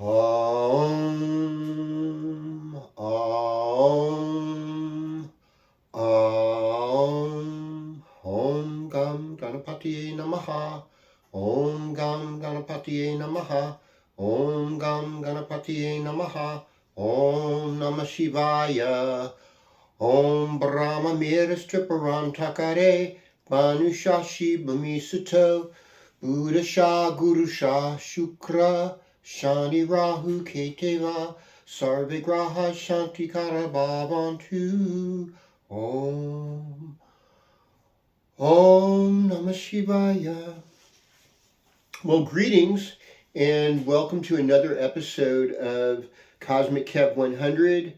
Om, Om, Om, Om Gam Ganapatiye Namaha, Om Gam Ganapatiye Namaha, Om Gam Ganapatiye Namaha, Om Namah Shivaya, Om Brahma Miras Triparam Takare, Manushashi Bhamisato, Buddha Shah Guru Shah Shukra, Shani Rahu Keteva, Sarve Graha Shantikara Bhavantu. Om Namah Shivaya. Well, greetings and welcome to another episode of Cosmic Kev 100,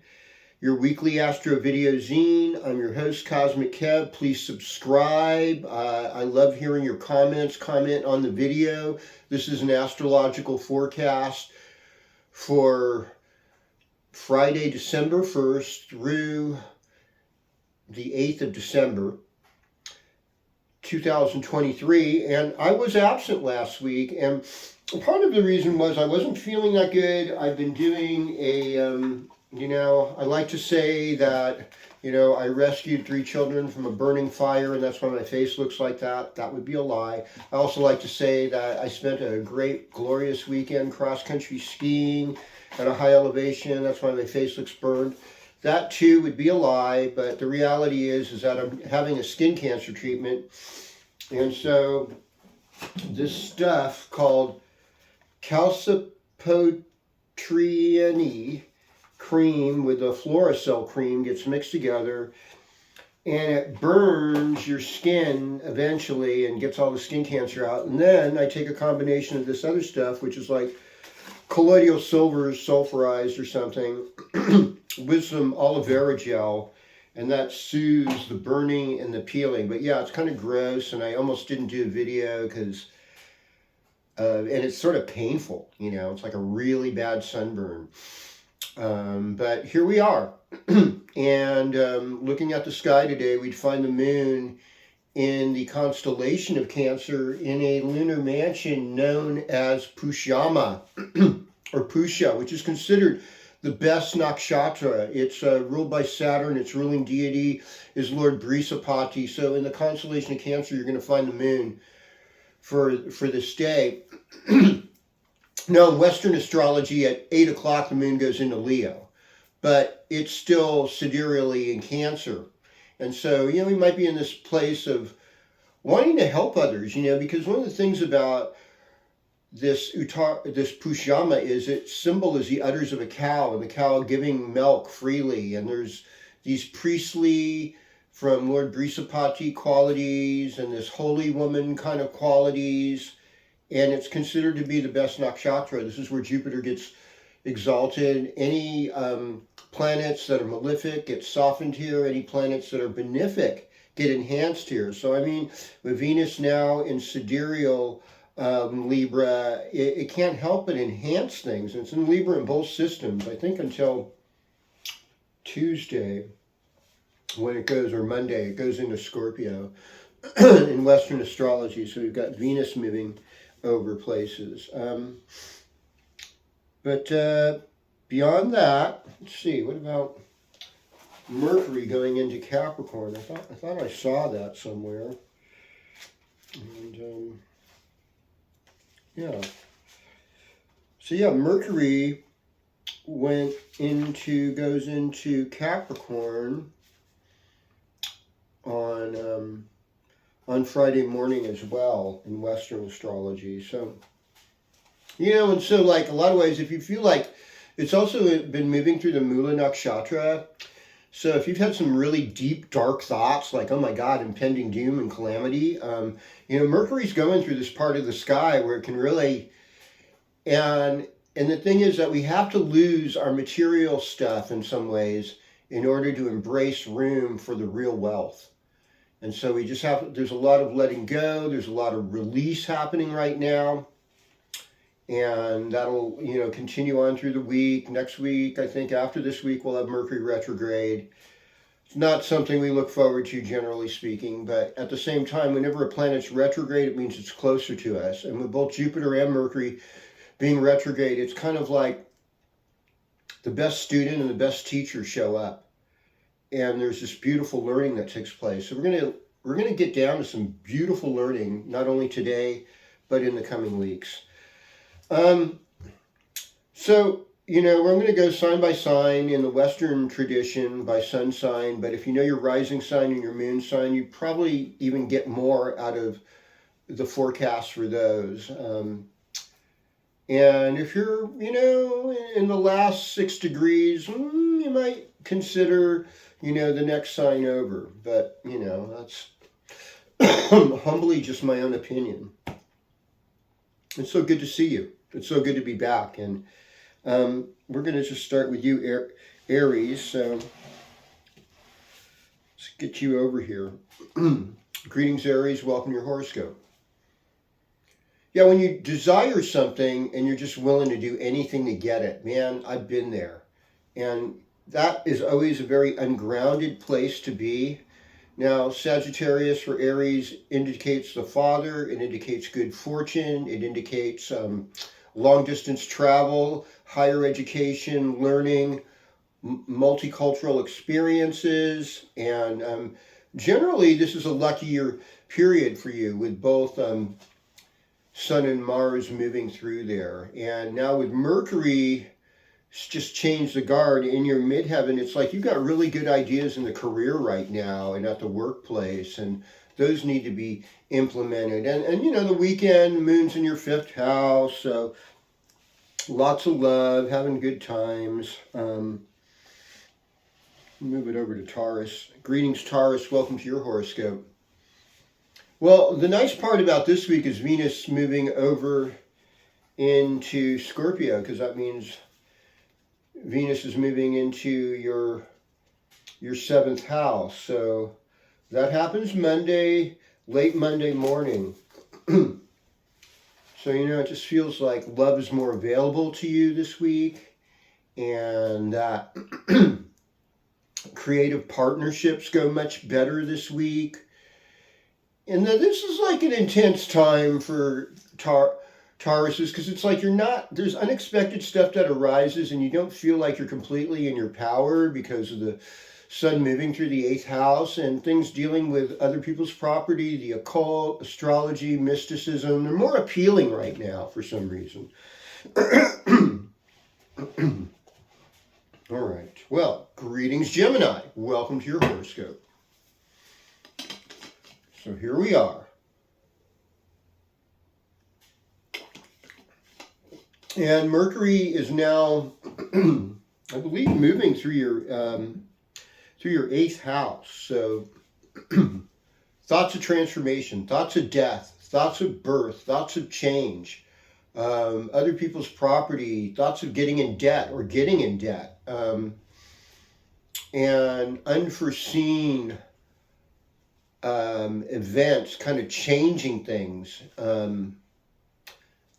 your weekly astro video zine. I'm your host, Cosmic Kev. Please subscribe. I love hearing your comments. Comment on the video. This is an astrological forecast for Friday, December 1st through the 8th of December, 2023. And I was absent last week, and part of the reason was I wasn't feeling that good. I've been doing I like to say that, I rescued 3 children from a burning fire, and that's why my face looks like that. That would be a lie. I also like to say that I spent a great, glorious weekend cross-country skiing at a high elevation. That's why my face looks burned. That too would be a lie, but the reality is that I'm having a skin cancer treatment. And so this stuff called calcipotriene cream with a Floracell cream gets mixed together, and it burns your skin eventually and gets all the skin cancer out. And then I take a combination of this other stuff, which is like colloidal silver sulfurized or something, with some aloe vera gel, and that soothes the burning and the peeling. But yeah, it's kind of gross, and I almost didn't do a video because and it's sort of painful, it's like a really bad sunburn. But here we are. And looking at the sky today, we'd find the moon in the constellation of Cancer in a lunar mansion known as Pushyama, or Pusha, which is considered the best nakshatra. It's ruled by Saturn. Its ruling deity is Lord Brisapati. So in the constellation of Cancer, you're going to find the moon for this day. Now, in Western astrology, at 8 o'clock, the moon goes into Leo, but it's still sidereally in Cancer. And so, we might be in this place of wanting to help others, because one of the things about this Pushyama is its symbol is the udders of a cow, and the cow giving milk freely. And there's these priestly from Lord Brisapati qualities and this holy woman kind of qualities. And it's considered to be the best nakshatra. This is where Jupiter gets exalted. Any planets that are malefic get softened here. Any planets that are benefic get enhanced here. So, with Venus now in sidereal Libra, it can't help but enhance things. And it's in Libra in both systems, I think, until Tuesday, when it goes, or Monday, it goes into Scorpio in Western astrology. So we've got Venus moving over places. But beyond that, let's see, what about Mercury going into Capricorn? I thought I saw that somewhere. And so Mercury goes into Capricorn on Friday morning as well in Western astrology. So, and so like a lot of ways, if you feel like it's also been moving through the Mula Nakshatra. So if you've had some really deep, dark thoughts, like, oh my God, impending doom and calamity, Mercury's going through this part of the sky where it can really, and the thing is that we have to lose our material stuff in some ways in order to embrace room for the real wealth. And so we just there's a lot of letting go, there's a lot of release happening right now. And that'll, continue on through the week. Next week, I think after this week, we'll have Mercury retrograde. It's not something we look forward to, generally speaking, but at the same time, whenever a planet's retrograde, it means it's closer to us. And with both Jupiter and Mercury being retrograde, it's kind of like the best student and the best teacher show up, and there's this beautiful learning that takes place. So we're gonna get down to some beautiful learning, not only today, but in the coming weeks. So, you know, we're going to go sign by sign in the Western tradition by sun sign, but if you know your rising sign and your moon sign, you probably even get more out of the forecast for those. And if you're, you know, in the last 6 degrees, you might consider, you know, the next sign over. But, you know, that's humbly just my own opinion. It's so good to see you. It's so good to be back. And we're going to just start with you, Aries. So let's get you over here. Greetings, Aries. Welcome to your horoscope. Yeah, when you desire something and you're just willing to do anything to get it, man, I've been there. And that is always a very ungrounded place to be. Now, Sagittarius for Aries indicates the father. It indicates good fortune. It indicates long-distance travel, higher education, learning, multicultural experiences. And generally, this is a luckier period for you with both Sun and Mars moving through there. And now with Mercury, just changed the guard in your midheaven. It's like you've got really good ideas in the career right now and at the workplace, and those need to be implemented. And you know, the weekend, moon's in your 5th house, so lots of love, having good times. Move it over to Taurus. Greetings, Taurus. Welcome to your horoscope. Well, the nice part about this week is Venus moving over into Scorpio, because that means Venus is moving into your 7th house. So that happens Monday, late Monday morning. So, you know, it just feels like love is more available to you this week, and that creative partnerships go much better this week. And then this is like an intense time for Tauruses, because it's like there's unexpected stuff that arises and you don't feel like you're completely in your power because of the sun moving through the 8th house and things dealing with other people's property, the occult, astrology, mysticism. They're more appealing right now for some reason. All right. Well, greetings, Gemini. Welcome to your horoscope. So here we are. And Mercury is now, I believe, moving through your 8th house. So thoughts of transformation, thoughts of death, thoughts of birth, thoughts of change, other people's property, thoughts of getting in debt or getting in debt, and unforeseen events kind of changing things.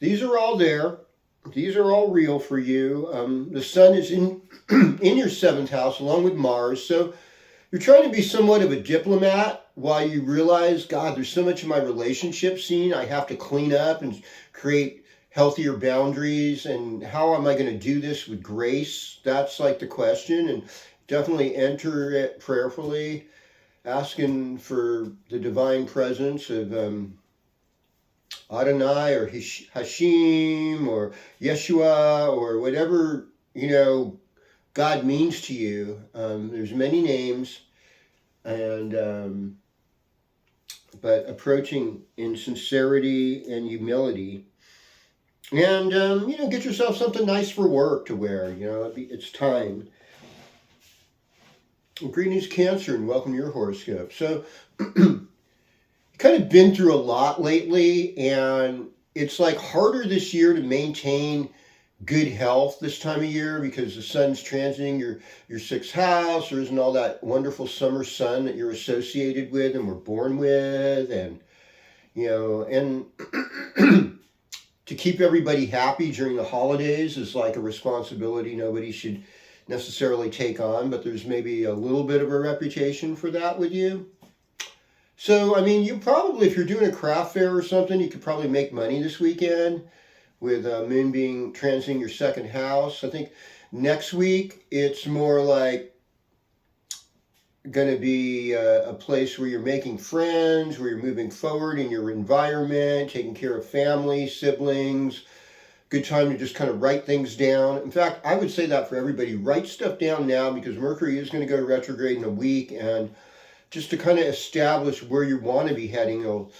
These are all there. These are all real for you. The sun is in your 7th house along with Mars. So you're trying to be somewhat of a diplomat while you realize, God, there's so much of my relationship scene I have to clean up and create healthier boundaries. And how am I going to do this with grace? That's like the question. And definitely enter it prayerfully, asking for the divine presence of Adonai or Hashim or Yeshua or whatever, you know, God means to you. There's many names, and but approaching in sincerity and humility. And, you know, get yourself something nice for work to wear. You know, it's time. Greetings, Cancer, and welcome to your horoscope. So, kind of been through a lot lately, and it's like harder this year to maintain good health this time of year because the sun's transiting your 6th house. There isn't all that wonderful summer sun that you're associated with and were born with, and you know, and to keep everybody happy during the holidays is like a responsibility nobody should necessarily take on, but there's maybe a little bit of a reputation for that with you. So, I mean, you probably, if you're doing a craft fair or something, you could probably make money this weekend with Moon being transiting your second house. I think next week it's more like going to be a place where you're making friends, where you're moving forward in your environment, taking care of family, siblings. Good time to just kind of write things down. In fact, I would say that for everybody. Write stuff down now because Mercury is going to go retrograde in a week, and just to kind of establish where you want to be heading will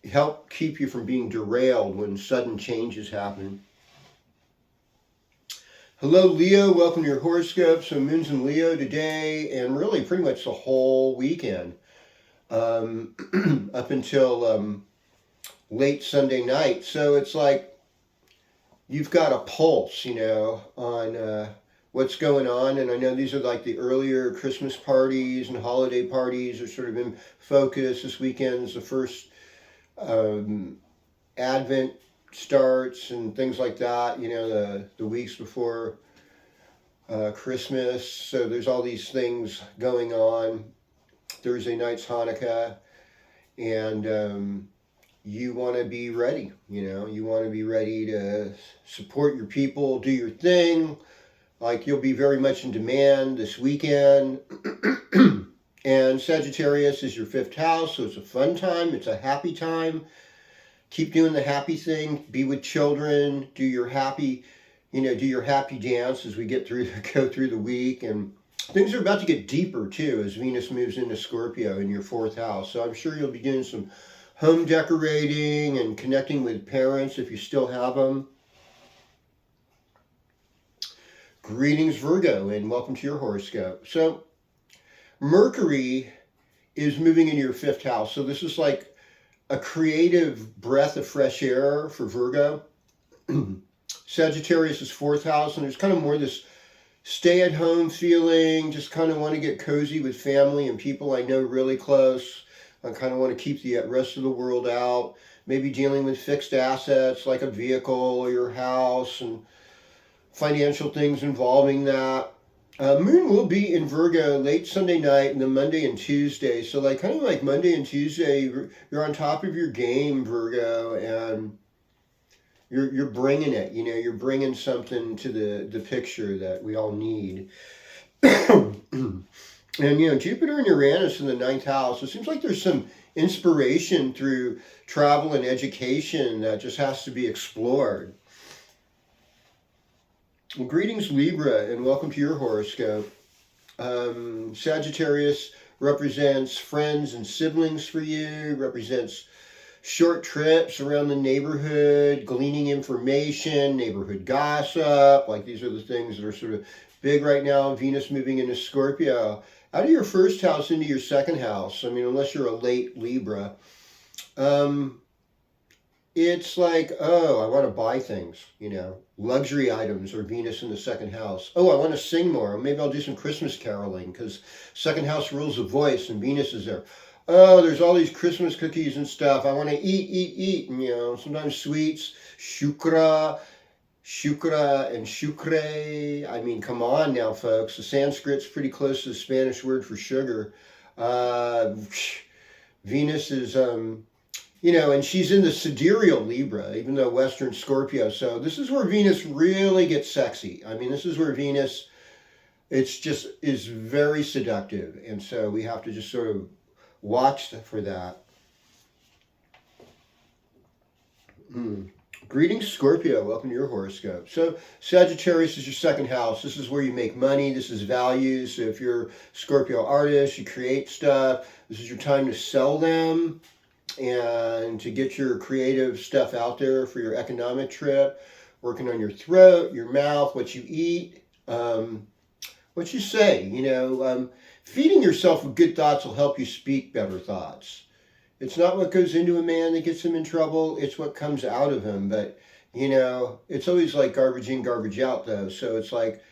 help keep you from being derailed when sudden changes happen. Hello, Leo. Welcome to your horoscope. So Moon's in Leo today, and really pretty much the whole weekend up until late Sunday night. So it's like you've got a pulse, on what's going on. And I know these are like the earlier Christmas parties and holiday parties are sort of in focus. This weekend's the first Advent starts and things like that, the weeks before Christmas. So there's all these things going on. Thursday night's Hanukkah, and you want to be ready, you want to be ready to support your people, do your thing. Like you'll be very much in demand this weekend. And Sagittarius is your fifth house, so it's a fun time, it's a happy time. Keep doing the happy thing, be with children, do your happy dance as we go through the week. And things are about to get deeper too as Venus moves into Scorpio in your fourth house. So I'm sure you'll be doing some home decorating and connecting with parents if you still have them. Greetings, Virgo, and welcome to your horoscope. So Mercury is moving into your fifth house. So this is like a creative breath of fresh air for Virgo. Sagittarius is fourth house, and there's kind of more this stay-at-home feeling, just kind of want to get cozy with family and people I know really close. I kind of want to keep the rest of the world out. Maybe dealing with fixed assets like a vehicle or your house and financial things involving that. Moon will be in Virgo late Sunday night and then Monday and Tuesday. So kind of like Monday and Tuesday, you're on top of your game, Virgo, and you're bringing it. You're bringing something to the picture that we all need. And, Jupiter and Uranus in the ninth house, it seems like there's some inspiration through travel and education that just has to be explored. Well, greetings, Libra, and welcome to your horoscope. Sagittarius represents friends and siblings for you, represents short trips around the neighborhood, gleaning information, neighborhood gossip. Like these are the things that are sort of big right now. Venus moving into Scorpio. Out of your first house into your second house, unless you're a late Libra, it's like, oh, I want to buy things, luxury items, or Venus in the second house. Oh, I want to sing more. Maybe I'll do some Christmas caroling because second house rules the voice and Venus is there. Oh, there's all these Christmas cookies and stuff. I want to eat, and sometimes sweets, shukra, and shukre. Come on now, folks. The Sanskrit's pretty close to the Spanish word for sugar. Venus is, and she's in the sidereal Libra, even though Western Scorpio. So this is where Venus really gets sexy. This is where Venus, is very seductive. And so we have to just sort of watch for that. Greetings, Scorpio. Welcome to your horoscope. So Sagittarius is your second house. This is where you make money. This is values. So if you're a Scorpio artist, you create stuff. This is your time to sell them and to get your creative stuff out there for your economic trip. Working on your throat, your mouth, what you eat, what you say. Feeding yourself with good thoughts will help you speak better thoughts. It's not what goes into a man that gets him in trouble. It's what comes out of him. But, it's always like garbage in, garbage out, though. So it's like,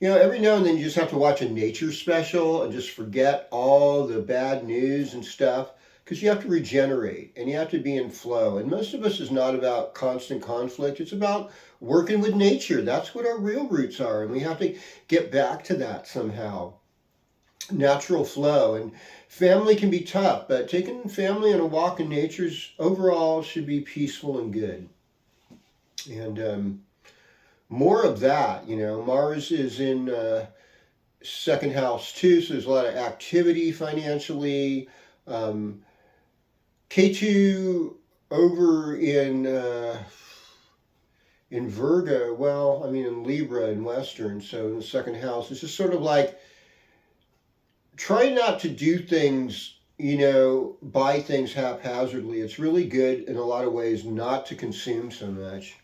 every now and then you just have to watch a nature special and just forget all the bad news and stuff because you have to regenerate and you have to be in flow. And most of us is not about constant conflict. It's about working with nature. That's what our real roots are. And we have to get back to that somehow. Natural flow. And family can be tough, but taking family on a walk in nature's overall should be peaceful and good. And more of that, Mars is in second house too, so there's a lot of activity financially. Um, K2 over in Virgo, well, I mean in Libra in Western, so in the second house, it's just sort of like try not to do things, buy things haphazardly. It's really good in a lot of ways not to consume so much.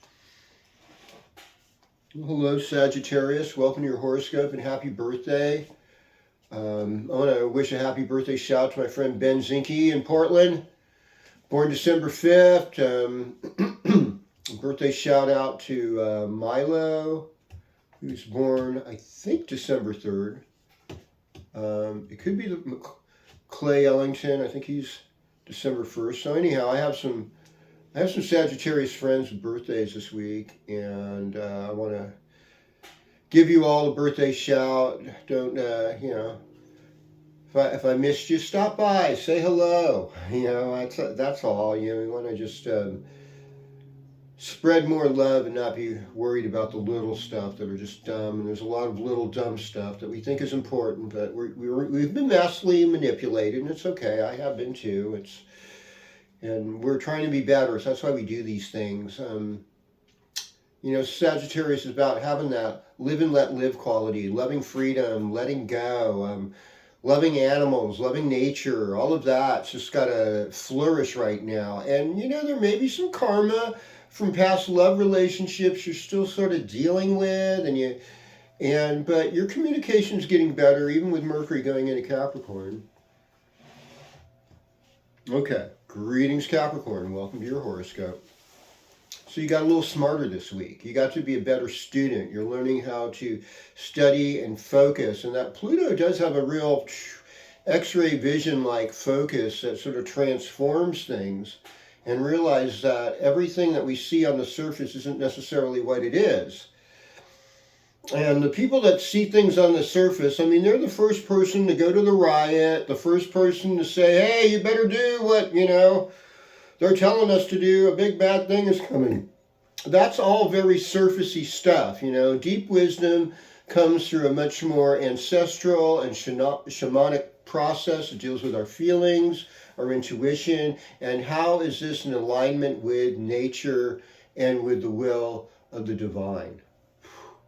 Hello, Sagittarius. Welcome to your horoscope and happy birthday. I want to wish a happy birthday shout to my friend Ben Zinke in Portland. Born December 5th. Birthday shout out to Milo, who's born, I think, December 3rd. It could be Clay Ellington. I think he's December 1st. So anyhow, I have some Sagittarius friends with birthdays this week, and I want to give you all a birthday shout. Don't if I missed you, stop by, say hello. That's all. We want to just spread more love and not be worried about the little stuff that are just dumb. And there's a lot of little dumb stuff that we think is important, but we've been massively manipulated, and it's okay. I have been too. And we're trying to be better, so that's why we do these things. Sagittarius is about having that live and let live quality, loving freedom, letting go, loving animals, loving nature, all of that's just got to flourish right now. And, there may be some karma from past love relationships you're still sort of dealing with, but your communication is getting better, even with Mercury going into Capricorn. Okay, greetings Capricorn, welcome to your horoscope. So you got a little smarter this week. You got to be a better student. You're learning how to study and focus, and that Pluto does have a real X-ray vision-like focus that sort of transforms things, and realize that everything that we see on the surface isn't necessarily what it is. And the people that see things on the surface, they're the first person to go to the riot, the first person to say, hey, you better do what, they're telling us to do, a big bad thing is coming. That's all very surfacey stuff, Deep wisdom comes through a much more ancestral and shamanic process. It deals with our feelings, our intuition, and how is this in alignment with nature and with the will of the divine.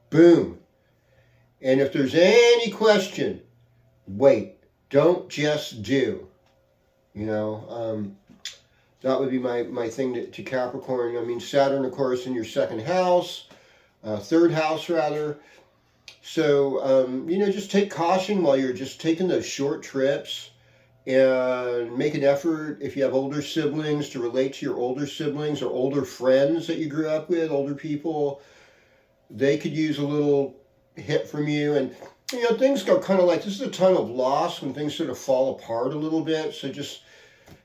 Boom. And if there's any question, wait, don't just do. That would be my thing to Capricorn. Saturn, of course, in your second house, third house rather. So, just take caution while you're just taking those short trips, and make an effort, if you have older siblings, to relate to your older siblings or older friends that you grew up with, older people. They could use a little hit from you. And, things go kind of like, this is a time of loss when things sort of fall apart a little bit. So just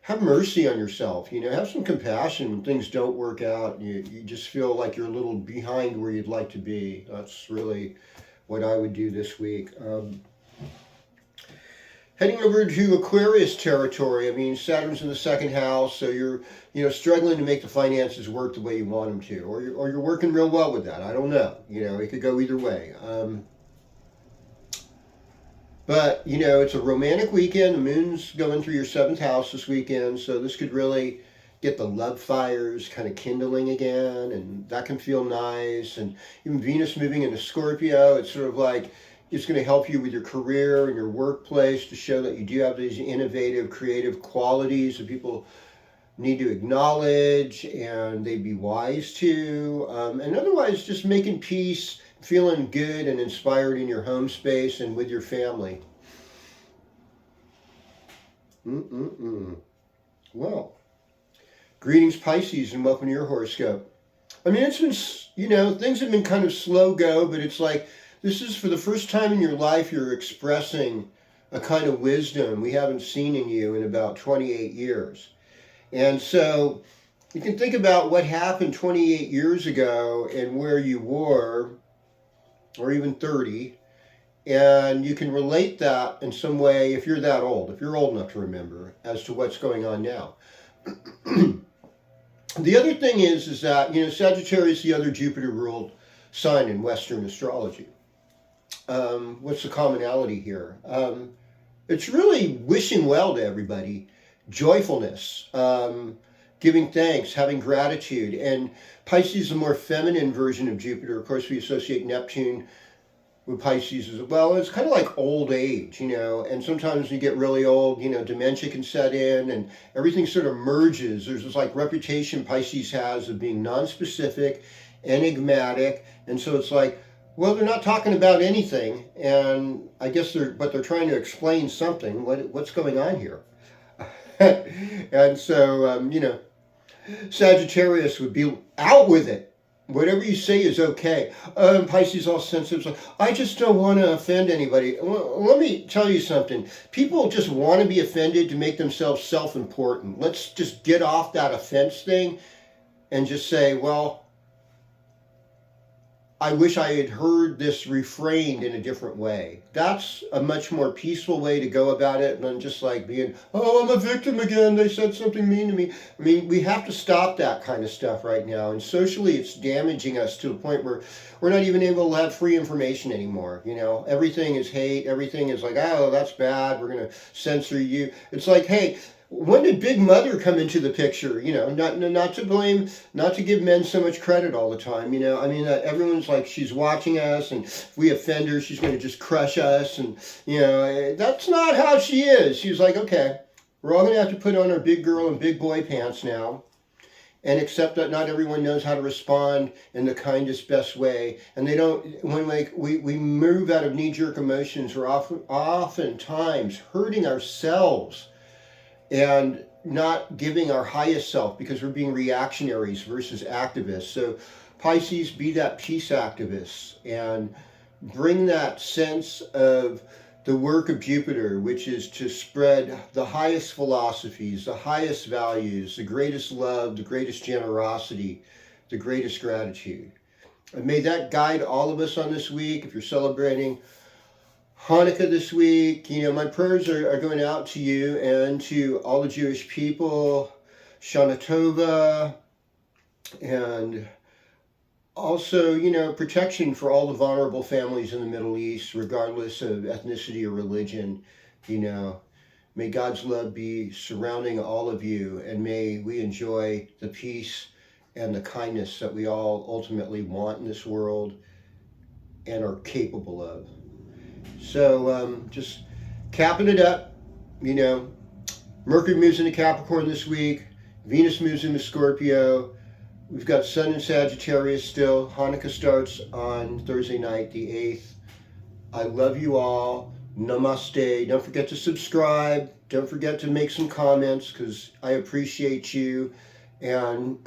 have mercy on yourself, have some compassion when things don't work out. You just feel like you're a little behind where you'd like to be. That's really what I would do this week. Heading over to Aquarius territory, Saturn's in the second house, so you're, struggling to make the finances work the way you want them to, or you're working real well with that. I don't know. It could go either way. But, it's a romantic weekend. The moon's going through your seventh house this weekend, so this could really get the love fires kind of kindling again, and that can feel nice. And even Venus moving into Scorpio, it's sort of like it's going to help you with your career and your workplace to show that you do have these innovative, creative qualities that people need to acknowledge and they'd be wise to. And otherwise, just making peace, feeling good and inspired in your home space and with your family. Well, greetings Pisces and welcome to your horoscope. It's been, things have been kind of slow go, but it's like this is for the first time in your life you're expressing a kind of wisdom we haven't seen in you in about 28 years. And so you can think about what happened 28 years ago and where you were, or even 30, and you can relate that in some way if you're that old, if you're old enough to remember, as to what's going on now. The other thing is that, Sagittarius is the other Jupiter ruled sign in Western astrology. What's the commonality here? It's really wishing well to everybody, joyfulness, giving thanks, having gratitude. And Pisces is a more feminine version of Jupiter. Of course, we associate Neptune with Pisces as well. It's kind of like old age, and sometimes when you get really old, dementia can set in and everything sort of merges. There's this like reputation Pisces has of being non-specific, enigmatic, and so it's like, well, they're not talking about anything, and I guess they're trying to explain something. What's going on here? And so, Sagittarius would be out with it. Whatever you say is okay. Pisces all sensitive. I just don't want to offend anybody. Well, let me tell you something. People just want to be offended to make themselves self-important. Let's just get off that offense thing and just say, well, I wish I had heard this refrained in a different way. That's a much more peaceful way to go about it than just like being, oh, I'm a victim again. They said something mean to me. I mean, we have to stop that kind of stuff right now. And socially, it's damaging us to the point where we're not even able to have free information anymore. Everything is hate. Everything is like, oh, that's bad. We're going to censor you. It's like, hey, when did Big Mother come into the picture? Not to blame, not to give men so much credit all the time. Everyone's like, she's watching us, and if we offend her, she's going to just crush us. And, that's not how she is. She's like, okay, we're all going to have to put on our big girl and big boy pants now and accept that not everyone knows how to respond in the kindest, best way. And they don't, when we move out of knee-jerk emotions, we're oftentimes hurting ourselves and not giving our highest self because we're being reactionaries versus activists. So Pisces, be that peace activist and bring that sense of the work of Jupiter, which is to spread the highest philosophies, the highest values, the greatest love, the greatest generosity, the greatest gratitude. And may that guide all of us on this week. If you're celebrating Hanukkah this week, my prayers are going out to you and to all the Jewish people, Shana Tova, and also, protection for all the vulnerable families in the Middle East, regardless of ethnicity or religion. May God's love be surrounding all of you, and may we enjoy the peace and the kindness that we all ultimately want in this world and are capable of. So just capping it up, Mercury moves into Capricorn this week. Venus moves into Scorpio. We've got Sun in Sagittarius still. Hanukkah starts on Thursday night, the 8th. I love you all. Namaste. Don't forget to subscribe. Don't forget to make some comments because I appreciate you. And,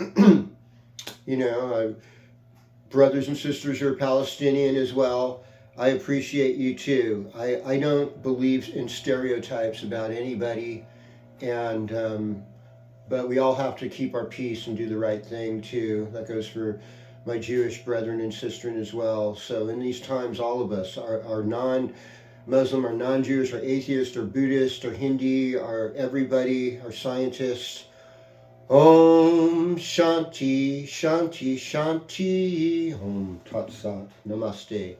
brothers and sisters who are Palestinian as well. I appreciate you too. I don't believe in stereotypes about anybody, and but we all have to keep our peace and do the right thing too. That goes for my Jewish brethren and sisters as well. So in these times, all of us, our non-Muslim, our non-Jewish, our atheist, or Buddhist, or Hindi, our everybody, our scientists, Om Shanti, Shanti, Shanti, Om Tat Sat, Namaste.